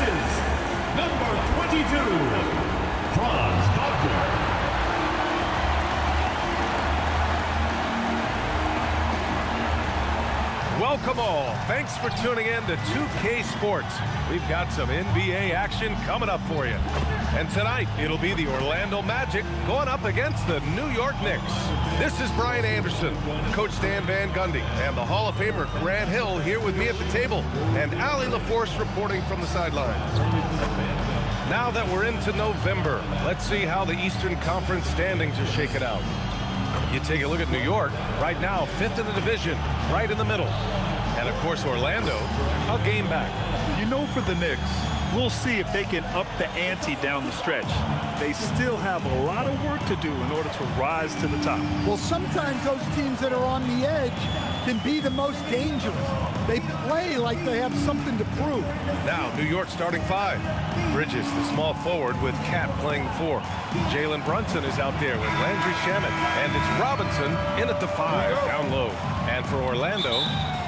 is number 22, Franz Wagner. Welcome all. Thanks for tuning in to 2K Sports. We've got some NBA action coming up for you. And tonight, it'll be the Orlando Magic going up against the New York Knicks. This is Brian Anderson, Coach Stan Van Gundy, and the Hall of Famer Grant Hill here with me at the table, and Allie LaForce reporting from the sidelines. Now that we're into November, let's see how the Eastern Conference standings are shaking out. You take a look at New York, right now 5th in the division, right in the middle. And of course Orlando, a game back. You know, for the Knicks, we'll see if they can up the ante down the stretch. They still have a lot of work to do in order to rise to the top. Well, sometimes those teams that are on the edge can be the most dangerous. They play like they have something to prove. Now, New York starting 5. Bridges, the small forward, with Cat playing 4. Jalen Brunson is out there with Landry Shamet. And it's Robinson in at the 5, down low. And for Orlando,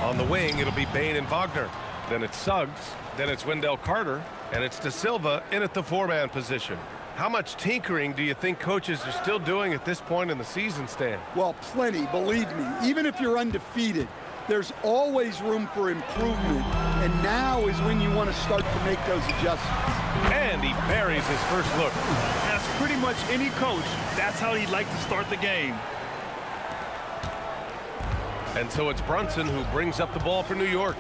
on the wing, it'll be Bane and Wagner. Then it's Suggs. Then it's Wendell Carter. And it's De Silva in at the 4-man position. How much tinkering do you think coaches are still doing at this point in the season, Stan? Well, plenty, believe me. Even if you're undefeated, there's always room for improvement. And now is when you want to start to make those adjustments. And he buries his first look. As pretty much any coach, that's how he'd like to start the game. And so it's Brunson who brings up the ball for New York.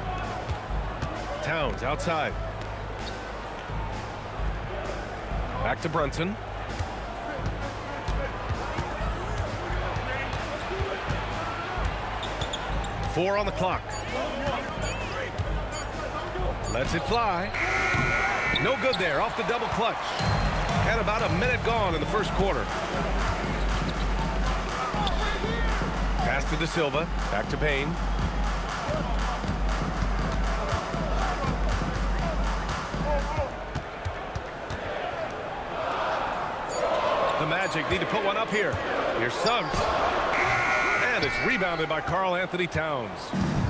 Towns outside. Back to Brunson. Four on the clock. Lets it fly. No good there, off the double clutch. And about a minute gone in the first quarter. Pass to De Silva, back to Payne. The Magic need to put one up here. Here's Suggs. And it's rebounded by Karl Anthony Towns.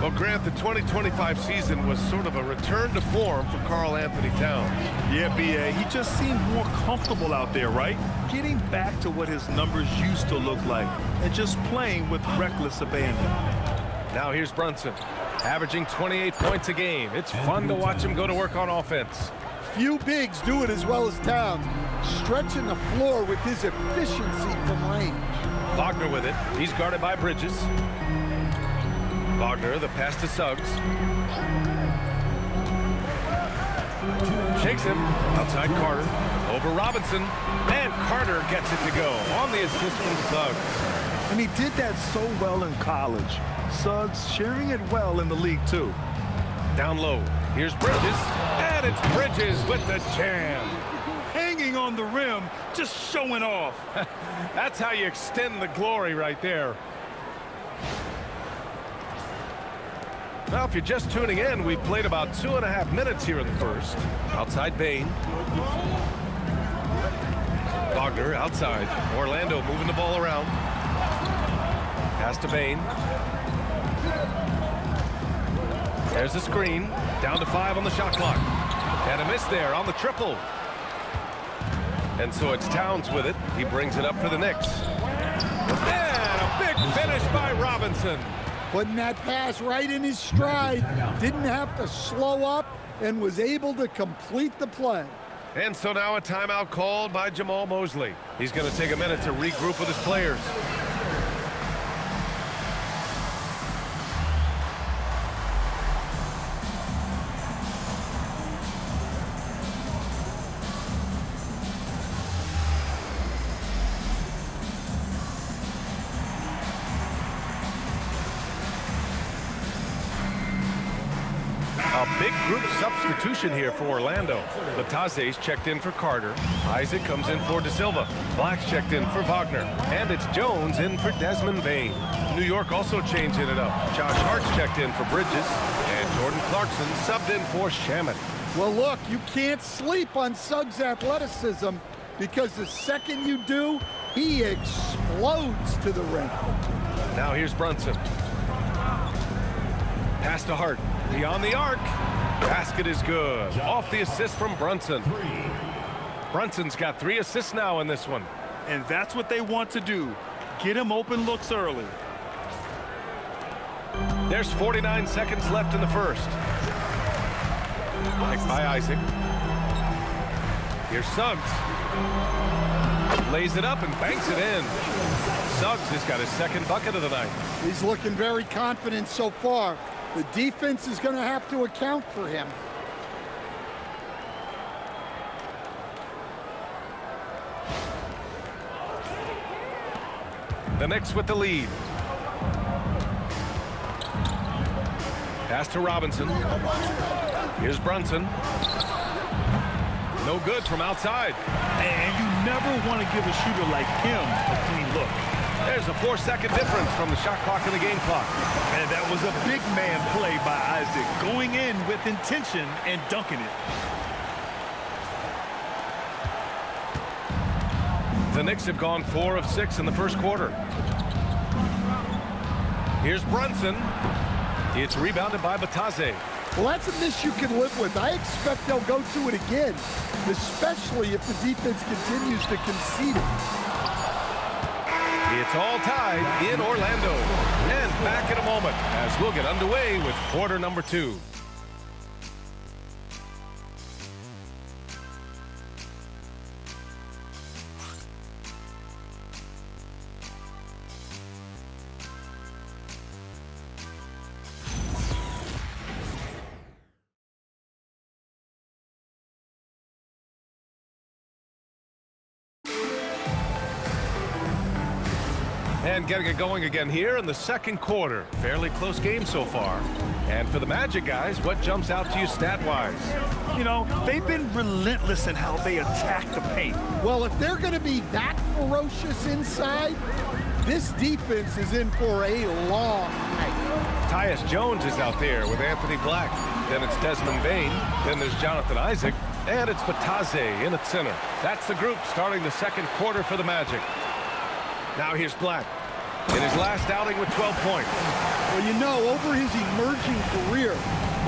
Well, Grant, the 2025 season was sort of a return to form for Karl Anthony Towns. Yeah, B.A., he just seemed more comfortable out there, right? Getting back to what his numbers used to look like and just playing with reckless abandon. Now here's Brunson, averaging 28 points a game. It's fun to watch him go to work on offense. Few bigs do it as well as Towns, stretching the floor with his efficiency from range. Wagner with it. He's guarded by Bridges. Wagner, the pass to Suggs. Shakes him. Outside Carter. Over Robinson. And Carter gets it to go on the assist from Suggs. And he did that so well in college. Suggs sharing it well in the league, too. Down low. Here's Bridges. And it's Bridges with the jam. Hanging on the rim, just showing off. That's how you extend the glory right there. Now, if you're just tuning in, we've played about 2.5 minutes here in the first. Outside Bane. Wagner outside. Orlando moving the ball around. Pass to Bane. There's the screen. Down to 5 on the shot clock. And a miss there on the triple. And so it's Towns with it. He brings it up for the Knicks. And a big finish by Robinson. Putting that pass right in his stride. Didn't have to slow up and was able to complete the play. And so now a timeout called by Jamal Mosley. He's going to take a minute to regroup with his players. A big group substitution here for Orlando. Lataze's checked in for Carter. Isaac comes in for De Silva. Black's checked in for Wagner. And it's Jones in for Desmond Bane. New York also changing it up. Josh Hart's checked in for Bridges. And Jordan Clarkson subbed in for Shamet. Well, look, you can't sleep on Suggs' athleticism because the second you do, he explodes to the rim. Now here's Brunson. Pass to Hart. Beyond the arc. Basket is good. Off the assist from Brunson. Brunson's got 3 assists now in this one. And that's what they want to do. Get him open looks early. There's 49 seconds left in the first. Picked by Isaac. Here's Suggs. Lays it up and banks it in. Suggs has got his second bucket of the night. He's looking very confident so far. The defense is going to have to account for him. The Knicks with the lead. Pass to Robinson. Here's Brunson. No good from outside. And you never want to give a shooter like him a clean look. There's a 4-second difference from the shot clock and the game clock. And that was a big man play by Isaac, going in with intention and dunking it. The Knicks have gone 4 of 6 in the first quarter. Here's Brunson. It's rebounded by Batadze. Well, that's a miss you can live with. I expect they'll go to it again, especially if the defense continues to concede it. It's all tied in Orlando. And back in a moment as we'll get underway with quarter number 2. And getting it going again here in the second quarter. Fairly close game so far. And for the Magic guys, what jumps out to you stat-wise? You know, they've been relentless in how they attack the paint. Well, if they're going to be that ferocious inside, this defense is in for a long night. Tyus Jones is out there with Anthony Black. Then it's Desmond Bane. Then there's Jonathan Isaac. And it's Batadze in at center. That's the group starting the second quarter for the Magic. Now here's Black in his last outing with 12 points. Well, you know, over his emerging career,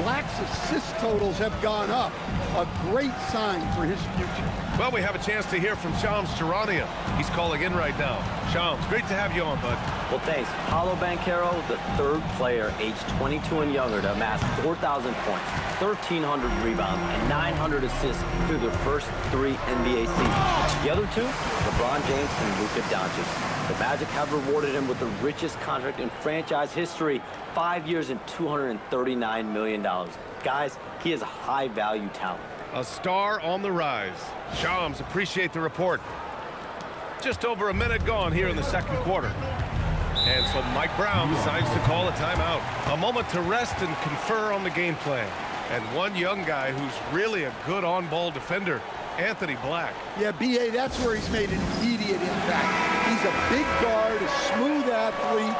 Black's assist totals have gone up. A great sign for his future. Well, we have a chance to hear from Shams Charania. He's calling in right now. Shams, great to have you on, bud. Well, thanks. Paulo Banchero, the 3rd player aged 22 and younger to amass 4,000 points, 1,300 rebounds, and 900 assists through their first 3 NBA seasons. The other 2, LeBron James and Luka Doncic. The Magic have rewarded him with the richest contract in franchise history, 5 years and $239 million. Guys, he is a high-value talent. A star on the rise. Shams, appreciate the report. Just over a minute gone here in the second quarter. And so Mike Brown decides to call a timeout. A moment to rest and confer on the game plan. And one young guy who's really a good on-ball defender, Anthony Black. Yeah, B.A., that's where he's made an immediate impact. He's a big guard, a smooth athlete,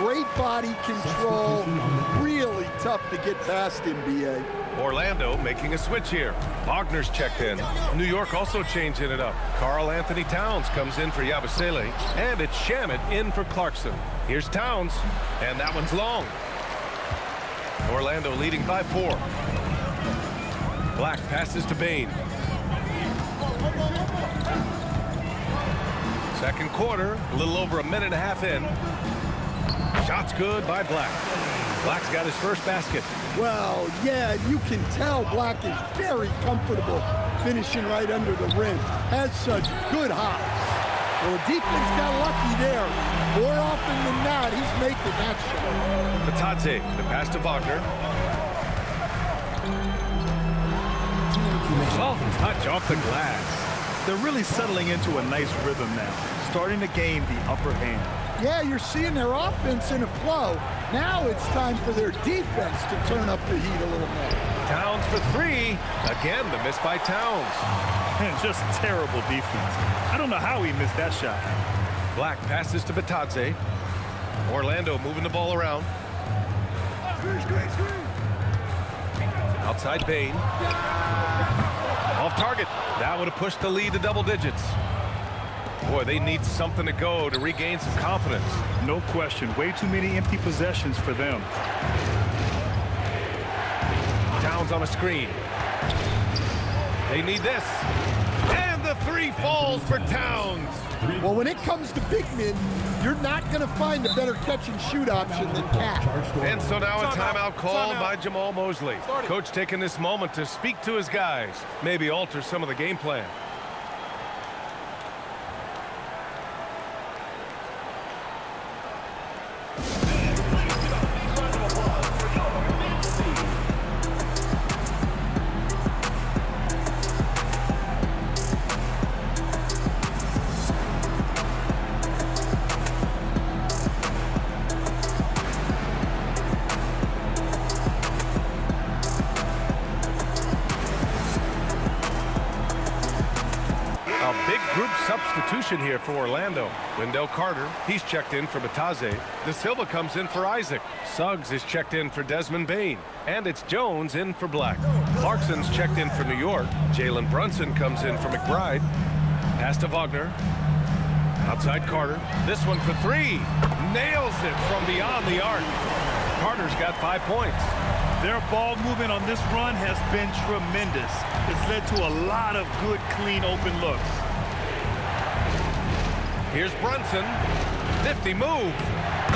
great body control, really tough to get past him, B.A. Orlando making a switch here. Wagner's checked in. New York also changing it up. Karl Anthony Towns comes in for Yabusele, and it's Shamet in for Clarkson. Here's Towns, and that one's long. Orlando leading by 4. Black passes to Bane. Second quarter, a little over a minute and a half in. Shot's good by Black. Black's got his first basket. Well, yeah, you can tell Black is very comfortable finishing right under the rim. Has such good hops. Well, the defense got lucky there. More often than not, he's making that shot. Batadze, the pass to Wagner. Soft touch off the glass. They're really settling into a nice rhythm now, starting to gain the upper hand. Yeah, you're seeing their offense in a flow. Now it's time for their defense to turn up the heat a little more. Towns for 3. Again, the miss by Towns. And just terrible defense. I don't know how he missed that shot. Black passes to Batadze. Orlando moving the ball around. Outside Bane. Off target. That would have pushed the lead to double digits. Boy, they need something to go to regain some confidence. No question. Way too many empty possessions for them. Towns on a screen. They need this. And the three falls for Towns. Well, when it comes to big men, you're not going to find a better catch-and-shoot option than Cat. And so now a timeout called by Jamal Mosley. Coach taking this moment to speak to his guys, maybe alter some of the game plan. Substitution here for Orlando. Wendell Carter, he's checked in for Bataze. De Silva comes in for Isaac. Suggs is checked in for Desmond Bain. And it's Jones in for Black. Clarkson's checked in for New York. Jalen Brunson comes in for McBride. Pass to Wagner. Outside Carter. This one for three. Nails it from beyond the arc. Carter's got 5 points. Their ball movement on this run has been tremendous. It's led to a lot of good, clean, open looks. Here's Brunson. Nifty move.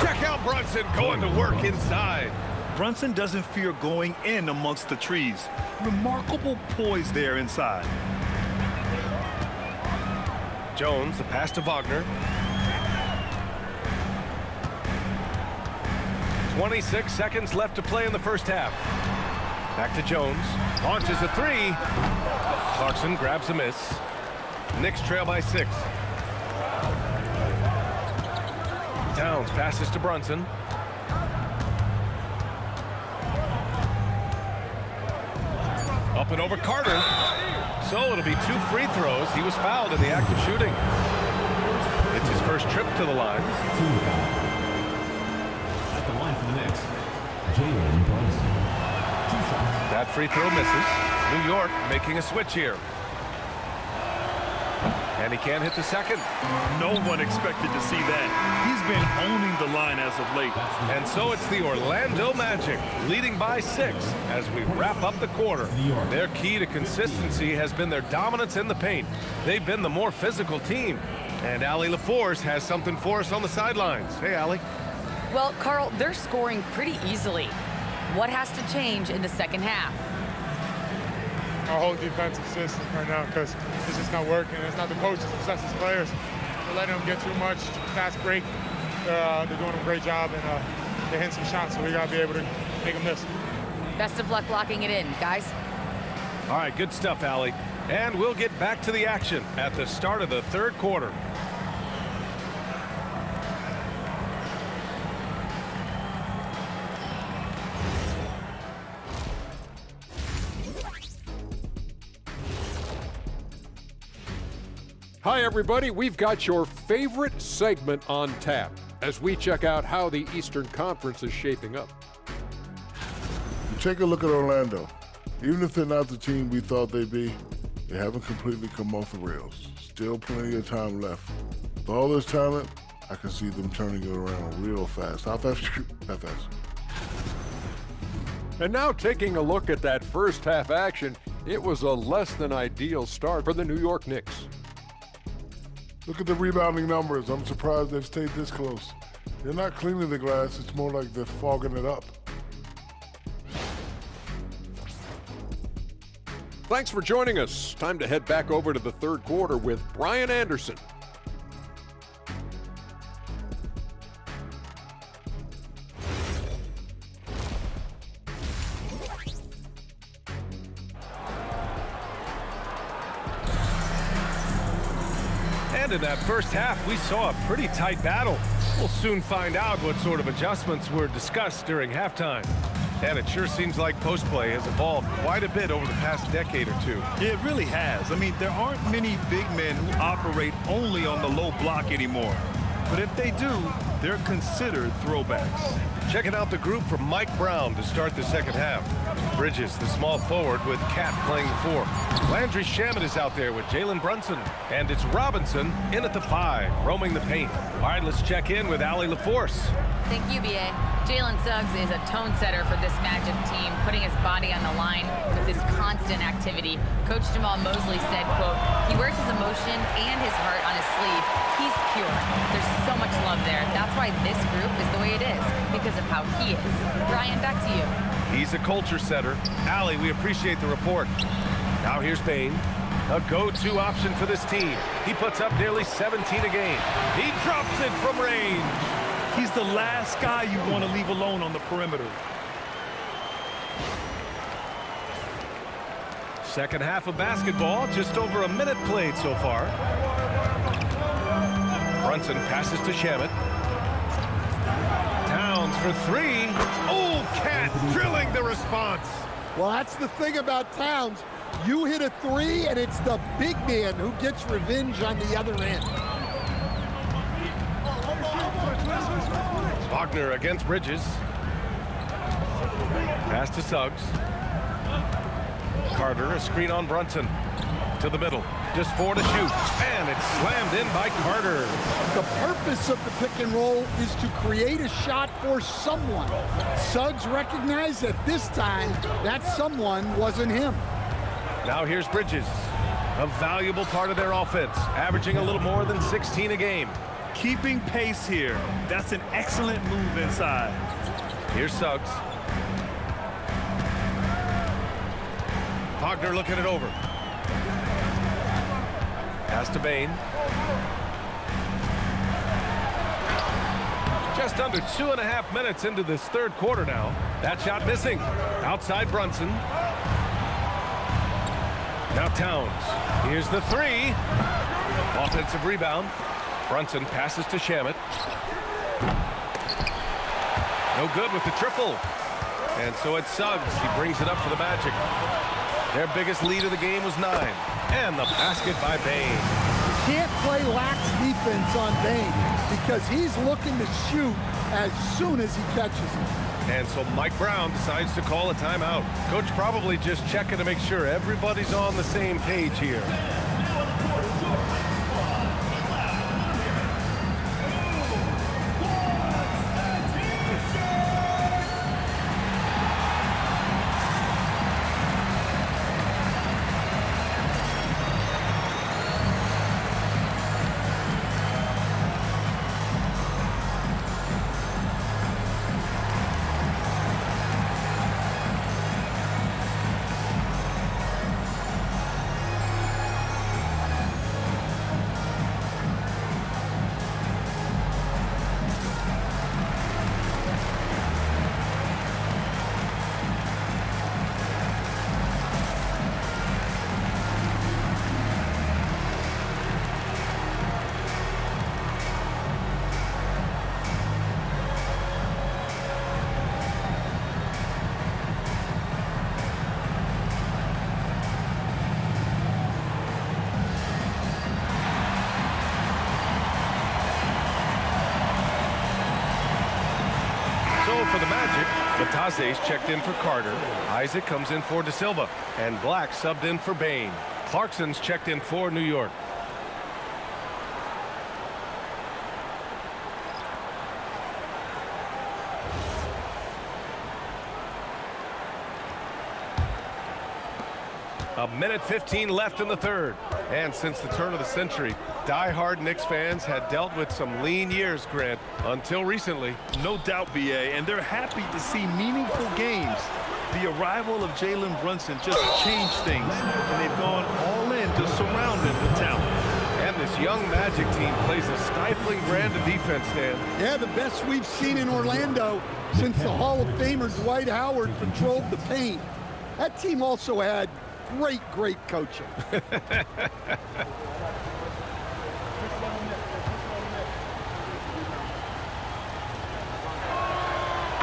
Check out Brunson going to work inside. Brunson doesn't fear going in amongst the trees. Remarkable poise there inside. Jones, the pass to Wagner. 26 seconds left to play in the first half. Back to Jones. Launches a three. Clarkson grabs a miss. Knicks trail by 6. Towns passes to Brunson. Up and over Carter. So it'll be 2 free throws. He was fouled in the act of shooting. It's his first trip to the line. At the line for the Knicks, Jalen Brunson. 2 shots. That free throw misses. New York making a switch here. And he can't hit the second. No one expected to see that. He's been owning the line as of late. And so it's the Orlando Magic leading by 6 as we wrap up the quarter. Their key to consistency has been their dominance in the paint. They've been the more physical team. And Allie LaForce has something for us on the sidelines. Hey, Allie. Well, Carl, they're scoring pretty easily. What has to change in the second half? Our whole defensive system right now, because it's just not working. It's not the coaches, it's us as players. We're letting them get too much fast break. They're doing a great job, and they're hitting some shots, so we got to be able to make them miss. Best of luck locking it in, guys. All right, good stuff, Allie. And we'll get back to the action at the start of the third quarter. Hi, everybody. We've got your favorite segment on tap as we check out how the Eastern Conference is shaping up. You take a look at Orlando. Even if they're not the team we thought they'd be, they haven't completely come off the rails. Still plenty of time left. With all this talent, I can see them turning it around real fast. How fast? How fast? And now taking a look at that first half action, it was a less than ideal start for the New York Knicks. Look at the rebounding numbers. I'm surprised they've stayed this close. They're not cleaning the glass. It's more like they're fogging it up. Thanks for joining us. Time to head back over to the third quarter with Brian Anderson. And in that first half, we saw a pretty tight battle. We'll soon find out what sort of adjustments were discussed during halftime. And it sure seems like post play has evolved quite a bit over the past decade or two. It really has. I mean, there aren't many big men who operate only on the low block anymore. but if they do, they're considered throwbacks. Checking out the group from Mike Brown to start the second half. Bridges, the small forward, with Cat playing the 4. Landry Shamet is out there with Jalen Brunson. And it's Robinson in at the 5, roaming the paint. All right, let's check in with Allie LaForce. Thank you, B.A. Jalen Suggs is a tone setter for this Magic team, putting his body on the line with his constant activity. Coach Jamal Mosley said, quote, he wears his emotion and his heart on his sleeve. He's pure. There's so much love there. That's why this group is the way it is, because of how he is. Brian, back to you. He's a culture setter. Allie, we appreciate the report. Now here's Bain, a go-to option for this team. He puts up nearly 17 a game. He drops it from range. He's the last guy you want to leave alone on the perimeter. Second half of basketball, just over a minute played so far. Brunson passes to Shamet. Towns for 3. Oh, Cat drilling the response. Well, that's the thing about Towns. You hit a 3, and it's the big man who gets revenge on the other end. Wagner against Bridges. Pass to Suggs. Carter, a screen on Brunson. To the middle. Just 4 to shoot. And it's slammed in by Carter. The purpose of the pick and roll is to create a shot for someone. Suggs recognized that this time that someone wasn't him. Now here's Bridges. A valuable part of their offense, averaging a little more than 16 a game. Keeping pace here. That's an excellent move inside. Here's Suggs. Wagner looking it over. Pass to Bain. Just under 2.5 minutes into this third quarter now. That shot missing. Outside Brunson. Now Towns. Here's the 3. Offensive rebound. Brunson passes to Shamet. No good with the triple. And so it's Suggs. He brings it up for the Magic. Their biggest lead of the game was 9. And the basket by Bain. You can't play lax defense on Bain because he's looking to shoot as soon as he catches it. And so Mike Brown decides to call a timeout. Coach probably just checking to make sure everybody's on the same page here. For the Magic, Bataze's checked in for Carter. Isaac comes in for De Silva. And Black subbed in for Bain. Clarkson's checked in for New York. A minute 15 left in the third. And since the turn of the century, die-hard Knicks fans had dealt with some lean years, Grant, until recently. No doubt, B.A., and they're happy to see meaningful games. The arrival of Jalen Brunson just changed things, and they've gone all in to surround him with talent. And this young Magic team plays a stifling brand of defense, Dan. Yeah, the best we've seen in Orlando since the Hall of Famer Dwight Howard patrolled the paint. That team also had great coaching. The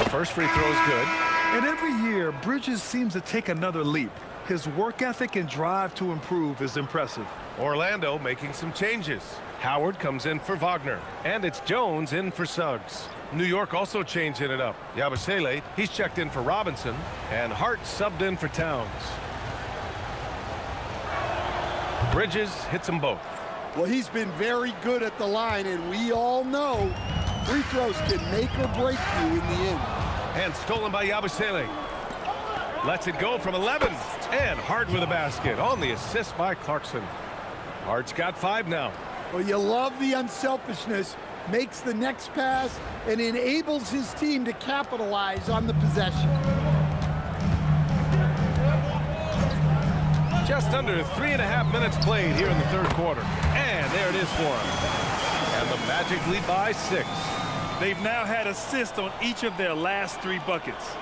first free throw is good. And every year, Bridges seems to take another leap. His work ethic and drive to improve is impressive. Orlando making some changes. Howard comes in for Wagner, and it's Jones in for Suggs. New York also changing it up. Yabusele, he's checked in for Robinson, and Hart subbed in for Towns. Bridges hits them both. Well, he's been very good at the line, and we all know free throws can make or break you in the end. And stolen by Yabusele. Lets it go from 11, and Hart with a basket on the assist by Clarkson. Hart's got 5 now. Well, you love the unselfishness, makes the next pass, and enables his team to capitalize on the possession. Just under 3.5 minutes played here in the third quarter. And there it is for him. And the Magic lead by 6. They've now had assists on each of their last 3 buckets.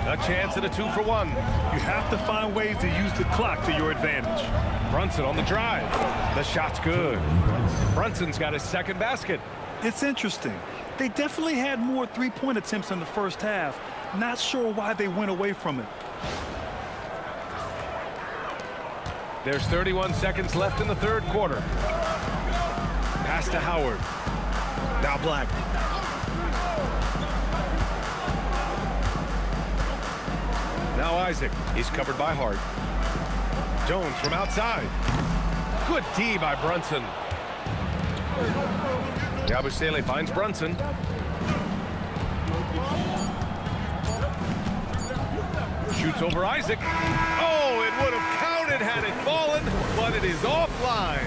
A chance at a 2-for-1. You have to find ways to use the clock to your advantage. Brunson on the drive. The shot's good. Brunson's got his second basket. It's interesting. They definitely had more three-point attempts in the first half. Not sure why they went away from it. There's 31 seconds left in the third quarter. Pass to Howard. Now Black. Now Isaac. He's covered by Hart. Jones from outside. Good D by Brunson. Yabusele finds Brunson. Shoots over Isaac. Oh, it would have counted had it fallen, but it is offline.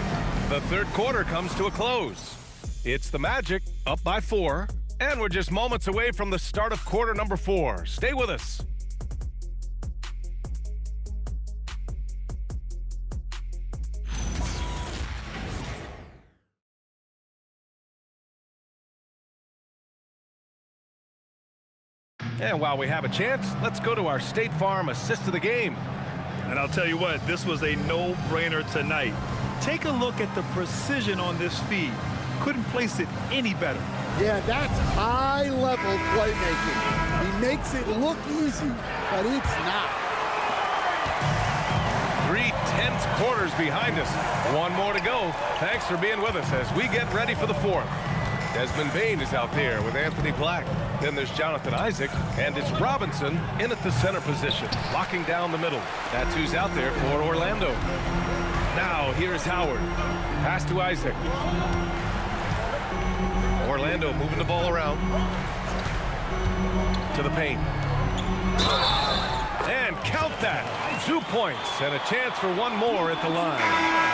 The third quarter comes to a close. It's the Magic up by 4, and we're just moments away from the start of quarter number 4. Stay with us. And while we have a chance, let's go to our State Farm assist of the game. And I'll tell you what, this was a no-brainer tonight. Take a look at the precision on this feed. Couldn't place it any better. Yeah, that's high-level playmaking. He makes it look easy, but it's not. 3 tense quarters behind us. One more to go. Thanks for being with us as we get ready for the fourth. Desmond Bain is out there with Anthony Black. Then there's Jonathan Isaac, and it's Robinson in at the center position, locking down the middle. That's who's out there for Orlando. Now here's Howard. Pass to Isaac. Orlando moving the ball around. To the paint. And count that. 2 points and a chance for one more at the line.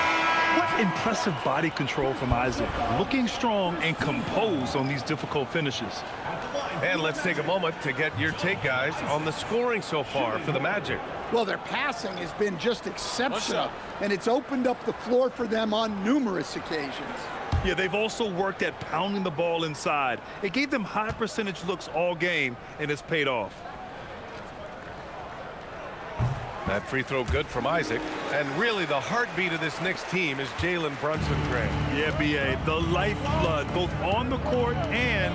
What impressive body control from Isaac. Looking strong and composed on these difficult finishes. And let's take a moment to get your take, guys, on the scoring so far for the Magic. Well, their passing has been just exceptional, and it's opened up the floor for them on numerous occasions. Yeah, they've also worked at pounding the ball inside. It gave them high percentage looks all game, and it's paid off. That free throw good from Isaac. And really the heartbeat of this Knicks team is Jalen Brunson, Grant. Yeah, B.A., the lifeblood, both on the court and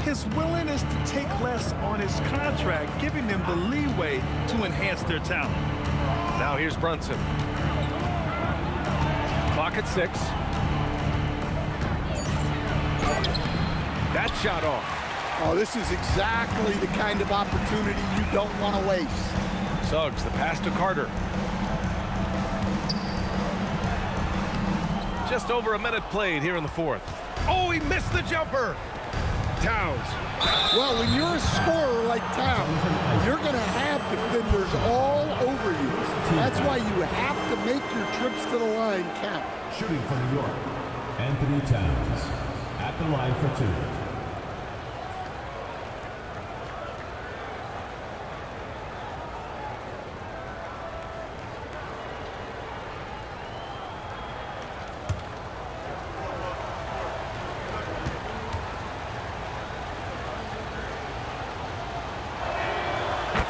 his willingness to take less on his contract, giving them the leeway to enhance their talent. Now here's Brunson. Clock at 6. That shot off. Oh, this is exactly the kind of opportunity you don't want to waste. Suggs, the pass to Carter. Just over a minute played here in the fourth. Oh, he missed the jumper. Towns. Well, when you're a scorer like Towns, you're going to have defenders all over you. That's why you have to make your trips to the line count. Shooting from New York, Anthony Towns at the line for 2.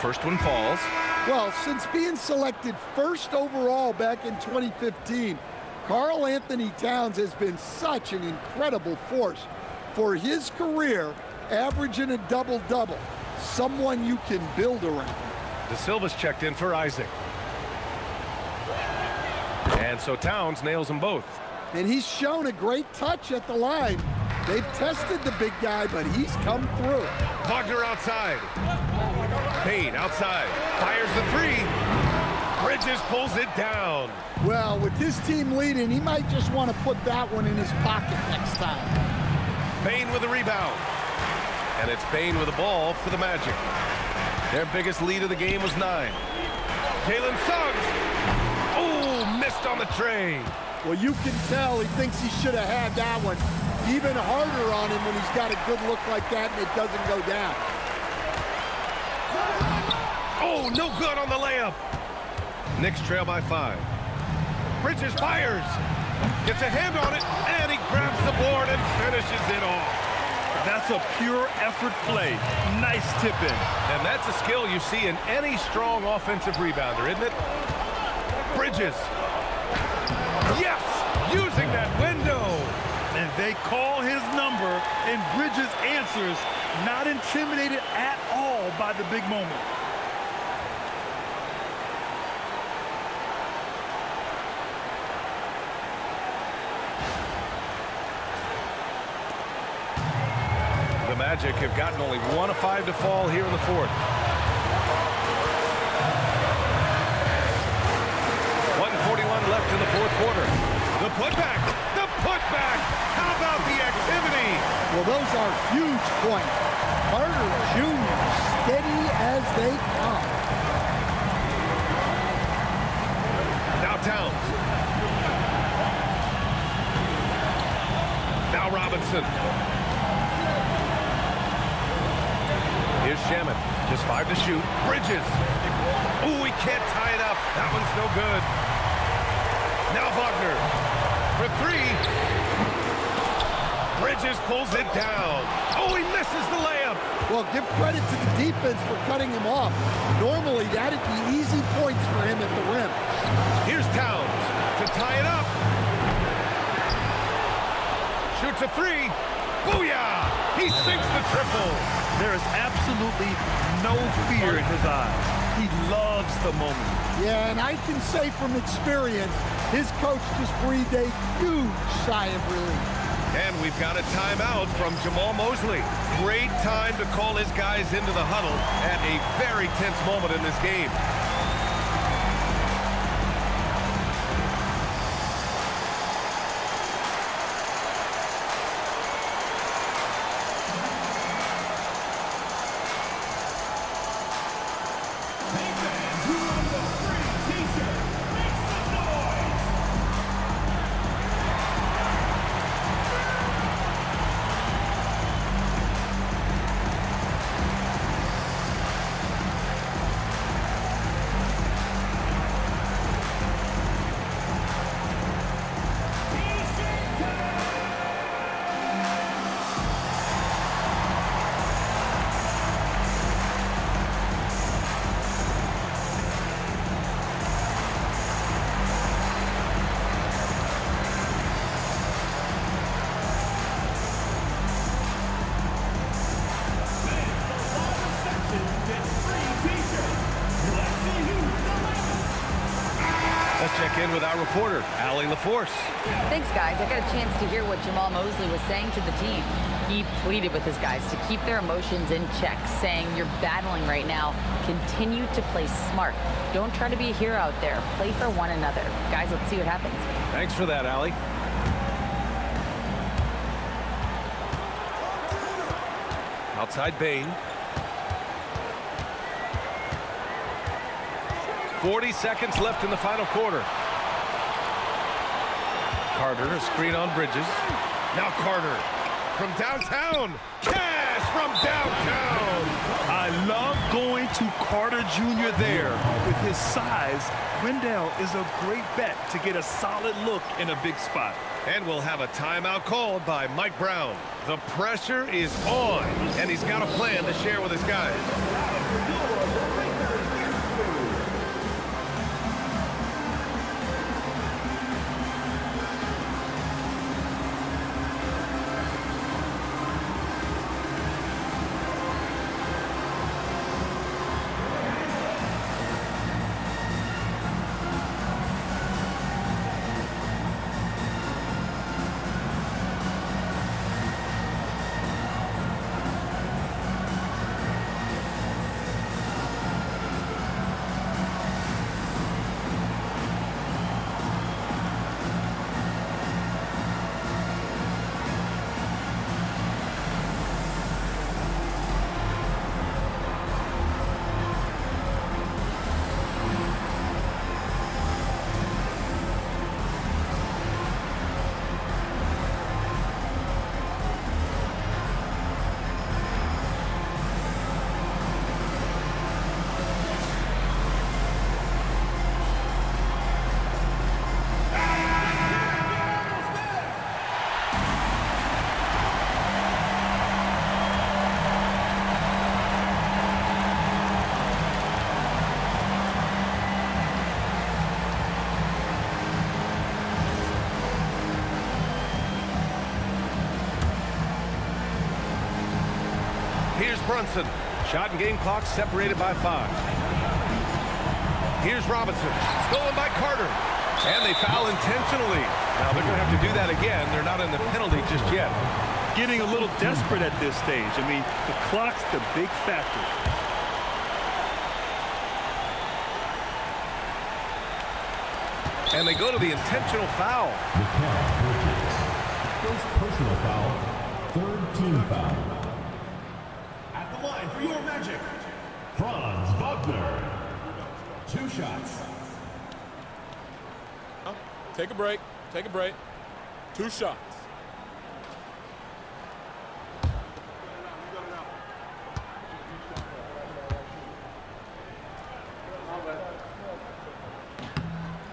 First one falls. Well, since being selected first overall back in 2015, Karl Anthony Towns has been such an incredible force for his career, averaging a double-double. someone you can build around. De Silva's checked in for Isaac. And so Towns nails them both. And he's shown a great touch at the line. They've tested the big guy, but he's come through. Wagner outside. Payne outside. Fires the three. Bridges pulls it down. Well, with his team leading, he might just want to put that one in his pocket next time. Payne with a rebound. And it's Payne with the ball for the Magic. Their biggest lead of the game was 9. Jalen Suggs. Oh, missed on the tray. Well, you can tell he thinks he should have had that one. Even harder on him when he's got a good look like that and it doesn't go down. Oh, no good on the layup. Knicks trail by 5. Bridges fires. Gets a hand on it, and he grabs the board and finishes it off. That's a pure effort play. Nice tip in. And that's a skill you see in any strong offensive rebounder, isn't it? Bridges. Yes! Using that window. And they call his number, and Bridges answers, not intimidated at all by the big moment. The Magic have gotten only 1 of 5 to fall here in the 4th. 1:41 left in the 4th quarter. The putback! The putback! How about the activity? Well, those are huge points. Carter Jr. steady as they come. Now Towns. Now Robinson. Here's Shaman. Just 5 to shoot. Bridges. Ooh, he can't tie it up. That one's no good. Now Wagner. For 3. Bridges pulls it down. Oh, he misses the layup. Well, give credit to the defense for cutting him off. Normally, that'd be easy points for him at the rim. Here's Towns to tie it up. Shoots a 3. Booyah! He sinks the triple. There is absolutely no fear in his eyes. He loves the moment. Yeah, and I can say from experience, his coach just breathed a huge sigh of relief. And we've got a timeout from Jamal Mosley. Great time to call his guys into the huddle at a very tense moment in this game. Let's check in with our reporter, Allie LaForce. Thanks, guys. I got a chance to hear what Jamal Mosley was saying to the team. He pleaded with his guys to keep their emotions in check, saying, you're battling right now. Continue to play smart. Don't try to be a hero out there. Play for one another. Guys, let's see what happens. Thanks for that, Allie. Outside Bain. 40 seconds left in the final quarter. Carter, a screen on Bridges. Now Carter from downtown. Cash from downtown. I love going to Carter Jr. there. With his size, Wendell is a great bet to get a solid look in a big spot. And we'll have a timeout called by Mike Brown. The pressure is on, and he's got a plan to share with his guys. Here's Brunson. Shot and game clock separated by 5. Here's Robinson. Stolen by Carter. And they foul intentionally. Now they're going to have to do that again. They're not in the penalty just yet. Getting a little desperate at this stage. I mean, the clock's the big factor. And they go to the intentional foul. First personal foul, third team foul. At the line for your Magic, Franz Wagner. 2 shots. Take a break. Take a break. 2 shots.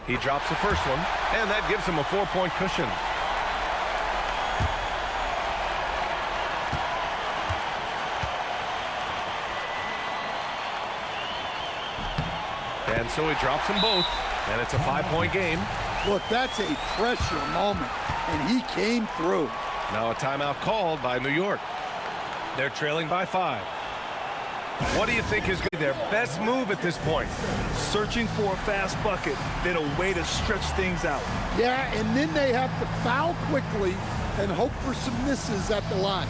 He drops the first one, and that gives him a 4-point cushion. And so he drops them both, and it's a 5-point game. Look, that's a pressure moment, and he came through. Now a timeout called by New York. They're trailing by 5. What do you think is their best move at this point? Searching for a fast bucket, then a way to stretch things out. Yeah, and then they have to foul quickly and hope for some misses at the line.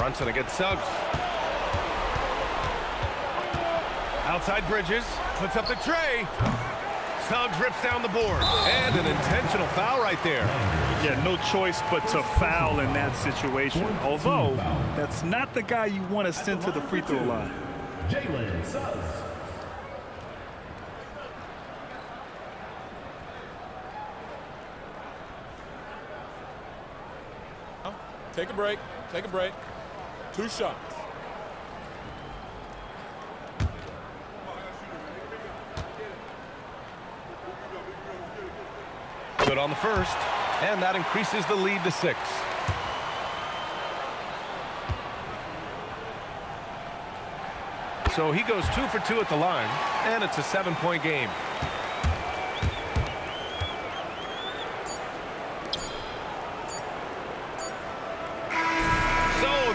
Brunson against Suggs. Outside Bridges, puts up the tray. Suggs rips down the board. And an intentional foul right there. Yeah, no choice but to foul in that situation. Although, that's not the guy you want to send to the free throw line. Jalen Suggs. Take a break. Take a break. 2 shots. Good on the first, and that increases the lead to 6. So he goes 2 for 2 at the line, and it's a 7-point game.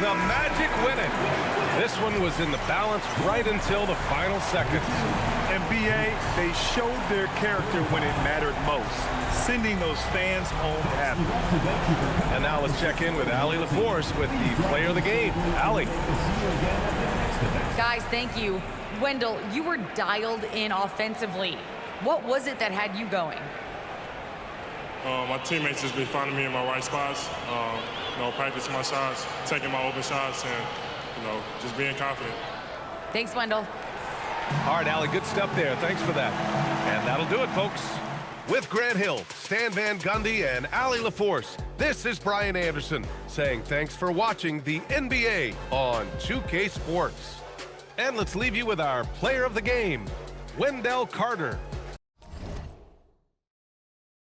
The Magic win it. This one was in the balance right until the final seconds. NBA, they showed their character when it mattered most, sending those fans home happy. And now let's check in with Allie LaForce with the player of the game. Allie. Guys, thank you. Wendell, you were dialed in offensively. What was it that had you going? My teammates just be finding me in my right spots. Practicing my shots, taking my open shots, and, just being confident. Thanks, Wendell. All right, Allie, good stuff there. Thanks for that. And that'll do it, folks. With Grant Hill, Stan Van Gundy, and Allie LaForce, this is Brian Anderson saying thanks for watching the NBA on 2K Sports. And let's leave you with our player of the game, Wendell Carter.